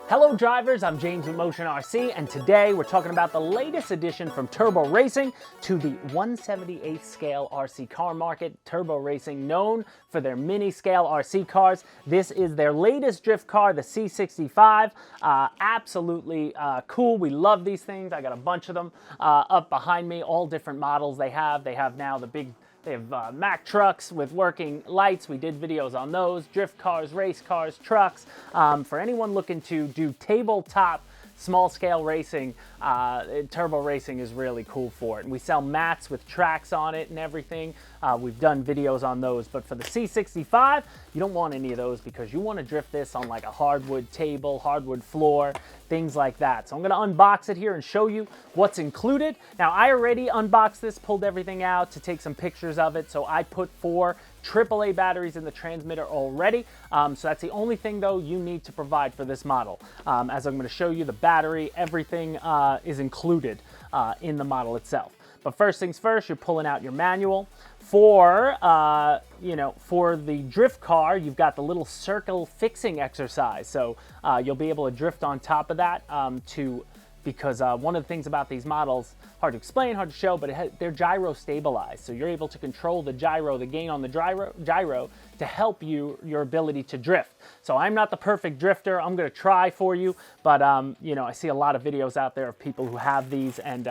Hello drivers, I'm James with Motion RC, and today we're talking about the latest addition from Turbo Racing to the 1/78 scale RC car market. Turbo Racing, known for their mini scale RC cars. This is their latest drift car, the C65. Absolutely cool. We love these things. I got a bunch of them up behind me, all different models they have. They have now they have Mack trucks with working lights. We did videos on those. Drift cars, race cars, trucks. For anyone looking to do tabletop, small-scale racing, Turbo Racing is really cool for it. And we sell mats with tracks on it and everything. We've done videos on those. But for the C65, you don't want any of those because you want to drift this on like a hardwood table, hardwood floor, things like that. So I'm going to unbox it here and show you what's included. Now, I already unboxed this, pulled everything out to take some pictures of it. So I put 4 AAA batteries in the transmitter already. So that's the only thing, though, you need to provide for this model. As I'm going to show you the battery, everything is included in the model itself. But first things first, you're pulling out your manual. For the drift car, you've got the little circle fixing exercise. So you'll be able to drift on top of that because one of the things about these models, hard to explain, hard to show, but they're gyro stabilized. So you're able to control the gyro, the gain on the gyro to help your ability to drift. So I'm not the perfect drifter. I'm going to try for you, but I see a lot of videos out there of people who have these, and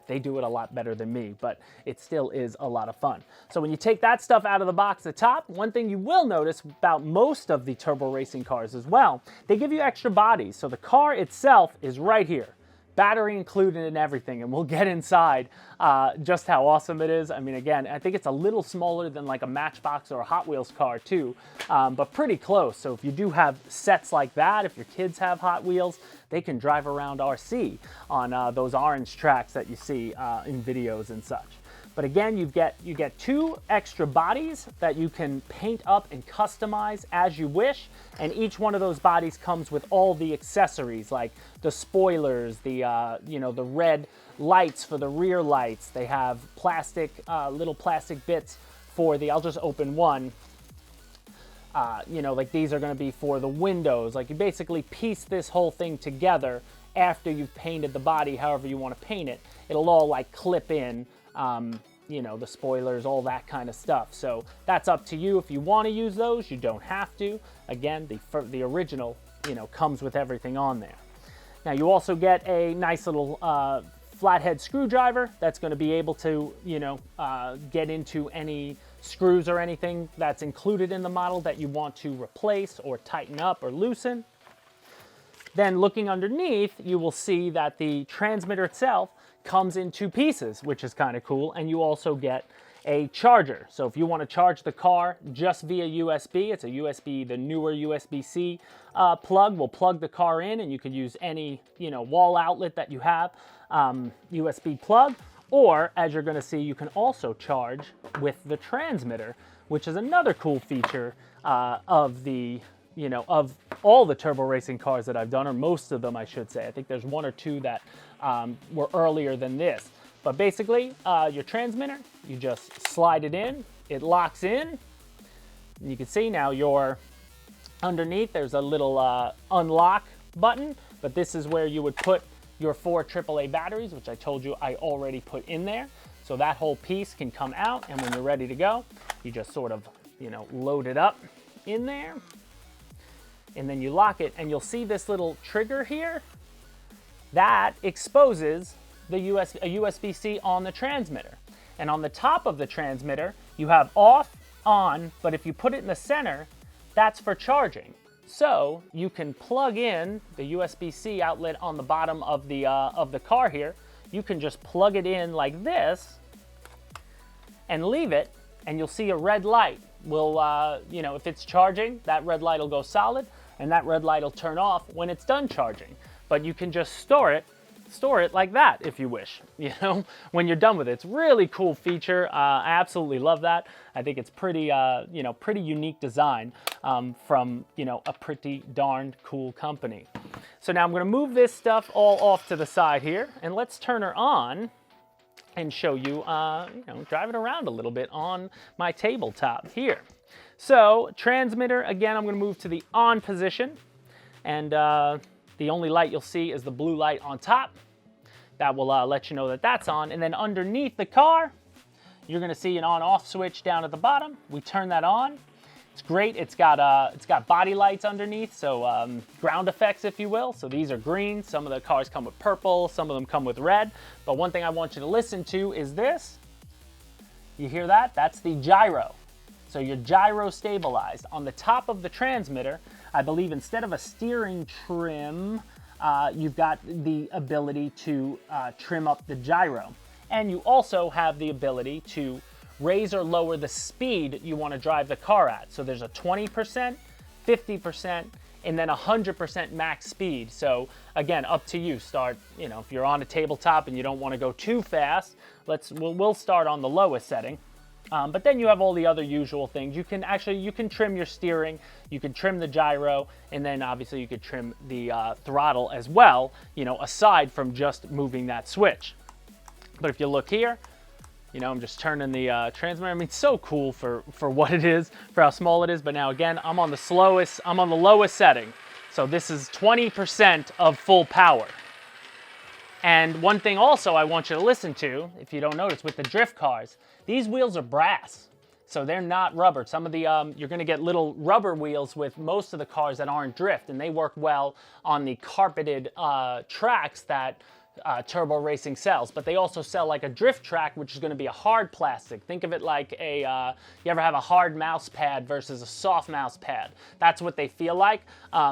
they do it a lot better than me, but it still is a lot of fun. So when you take that stuff out of the box at the top, one thing you will notice about most of the Turbo Racing cars as well, they give you extra bodies. So the car itself is right here. Battery included and everything, and we'll get inside just how awesome it is. I mean, again, I think it's a little smaller than like a Matchbox or a Hot Wheels car too, but pretty close. So if you do have sets like that, if your kids have Hot Wheels, they can drive around RC on those orange tracks that you see in videos and such. But again, you get 2 extra bodies that you can paint up and customize as you wish. And each one of those bodies comes with all the accessories, like the spoilers, the red lights for the rear lights. They have little plastic bits for I'll just open one. Like these are going to be for the windows. Like you basically piece this whole thing together after you've painted the body however you want to paint it. It'll all like clip in. The spoilers, all that kind of stuff. So that's up to you. If you want to use those, you don't have to. Again, the original, comes with everything on there. Now you also get a nice little flathead screwdriver that's going to be able to, get into any screws or anything that's included in the model that you want to replace or tighten up or loosen. Then looking underneath, you will see that the transmitter itself comes in 2 pieces, which is kind of cool, and you also get a charger. So if you want to charge the car just via USB, it's a USB, the newer USB-C plug will plug the car in, and you can use any wall outlet that you have, USB plug, or as you're going to see, you can also charge with the transmitter, which is another cool feature of all the Turbo Racing cars that I've done, or most of them, I should say. I think there's 1 or 2 that were earlier than this. But basically, your transmitter, you just slide it in, it locks in. And you can see now underneath, there's a little unlock button, but this is where you would put your 4 AAA batteries, which I told you I already put in there. So that whole piece can come out, and when you're ready to go, you just sort of, load it up in there. And then you lock it, and you'll see this little trigger here that exposes a USB-C on the transmitter. And on the top of the transmitter, you have off, on, but if you put it in the center, that's for charging. So you can plug in the USB-C outlet on the bottom of the car here. You can just plug it in like this and leave it, and you'll see a red light. If it's charging, that red light will go solid, and that red light will turn off when it's done charging. But you can just store it like that if you wish, when you're done with it. It's a really cool feature. I absolutely love that. I think it's pretty unique design from, a pretty darned cool company. So now I'm going to move this stuff all off to the side here, and let's turn her on and show you, drive it around a little bit on my tabletop here. So transmitter, again, I'm going to move to the on position, and The only light you'll see is the blue light on top. That will let you know that that's on. And then underneath the car, you're gonna see an on-off switch down at the bottom. We turn that on. It's great. It's got body lights underneath, so ground effects, if you will. So these are green. Some of the cars come with purple. Some of them come with red. But one thing I want you to listen to is this. You hear that? That's the gyro. So you're gyro stabilized. On the top of the transmitter, I believe instead of a steering trim, you've got the ability to trim up the gyro. And you also have the ability to raise or lower the speed you want to drive the car at. So there's a 20%, 50%, and then 100% max speed. So again, up to you. Start, if you're on a tabletop and you don't want to go too fast, we'll start on the lowest setting. But then you have all the other usual things. You can trim your steering, you can trim the gyro, and then obviously you could trim the throttle as well, aside from just moving that switch. But if you look here, I'm just turning the transmitter. I mean, it's so cool for what it is, for how small it is. But now again, I'm on the lowest setting. So this is 20% of full power. And one thing also I want you to listen to, if you don't notice, with the drift cars, these wheels are brass. So they're not rubber. Some of the, you're gonna get little rubber wheels with most of the cars that aren't drift, and they work well on the carpeted tracks that Turbo Racing sells. But they also sell like a drift track, which is gonna be a hard plastic. Think of it like you ever have a hard mouse pad versus a soft mouse pad? That's what they feel like.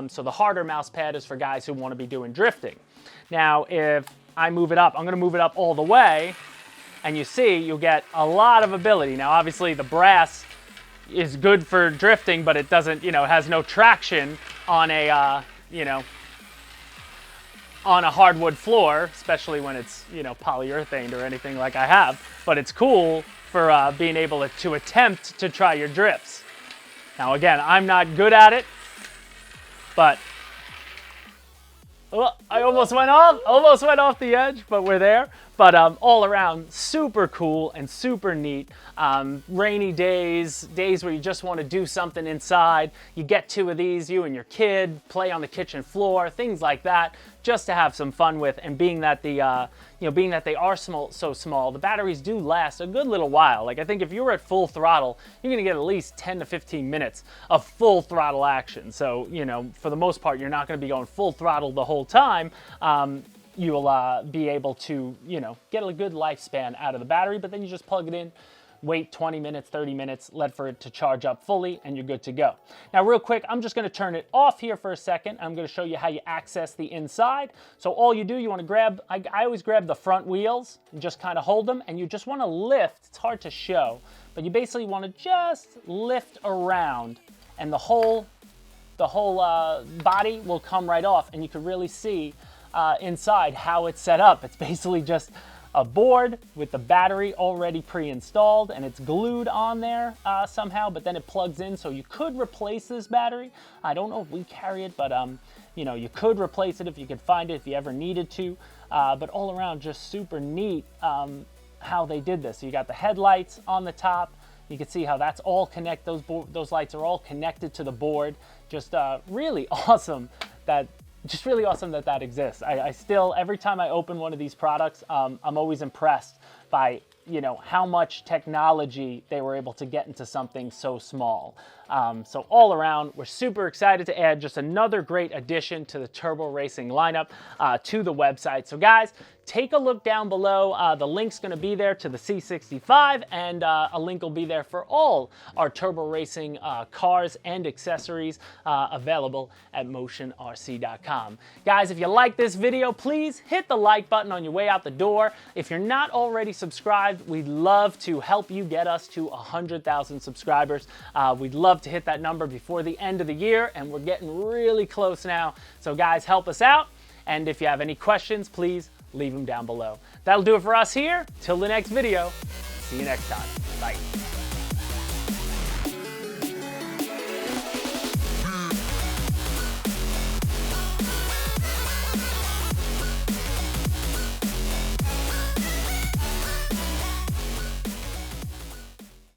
So the harder mouse pad is for guys who wanna be doing drifting. Now, if I move it up, I'm gonna move it up all the way, and you see, you'll get a lot of ability. Now, obviously, the brass is good for drifting, but it doesn't, it has no traction on a, on a hardwood floor, especially when it's, polyurethane or anything like I have. But it's cool for being able to attempt to try your drifts. Now, again, I'm not good at it, but I almost went off the edge, but we're there. But all around, super cool and super neat. Rainy days where you just want to do something inside. You get two of these, you and your kid, play on the kitchen floor, things like that, just to have some fun with. And being that they are so small, the batteries do last a good little while. Like I think if you were at full throttle, you're gonna get at least 10 to 15 minutes of full throttle action. So, for the most part, you're not gonna be going full throttle the whole time. You'll be able to, get a good lifespan out of the battery, but then you just plug it in, wait 20 minutes, 30 minutes, let for it to charge up fully, and you're good to go. Now, real quick, I'm just gonna turn it off here for a second. I'm gonna show you how you access the inside. So all you do, you wanna grab, I always grab the front wheels and just kind of hold them, and you just wanna lift. It's hard to show, but you basically wanna just lift around, and the whole body will come right off, and you can really see inside how it's set up. It's basically just a board with the battery already pre-installed, and it's glued on there somehow, but then it plugs in, so you could replace this battery. I don't know if we carry it, but you could replace it if you could find it, if you ever needed to. But all around, just super neat how they did this. So you got the headlights on the top. You can see how that's all connected. Those lights are all connected to the board. Just really awesome that exists. I still, every time I open one of these products, I'm always impressed by, how much technology they were able to get into something so small. So all around, we're super excited to add just another great addition to the Turbo Racing lineup to the website. So guys, take a look down below. The link's gonna be there to the C65, and a link will be there for all our Turbo Racing cars and accessories available at motionrc.com. Guys, if you like this video, please hit the like button on your way out the door. If you're not already subscribed, we'd love to help you get us to 100,000 subscribers. We'd love to hit that number before the end of the year, and we're getting really close now. So guys, help us out. And if you have any questions, please leave them down below. That'll do it for us here. Till the next video. See you next time. Bye.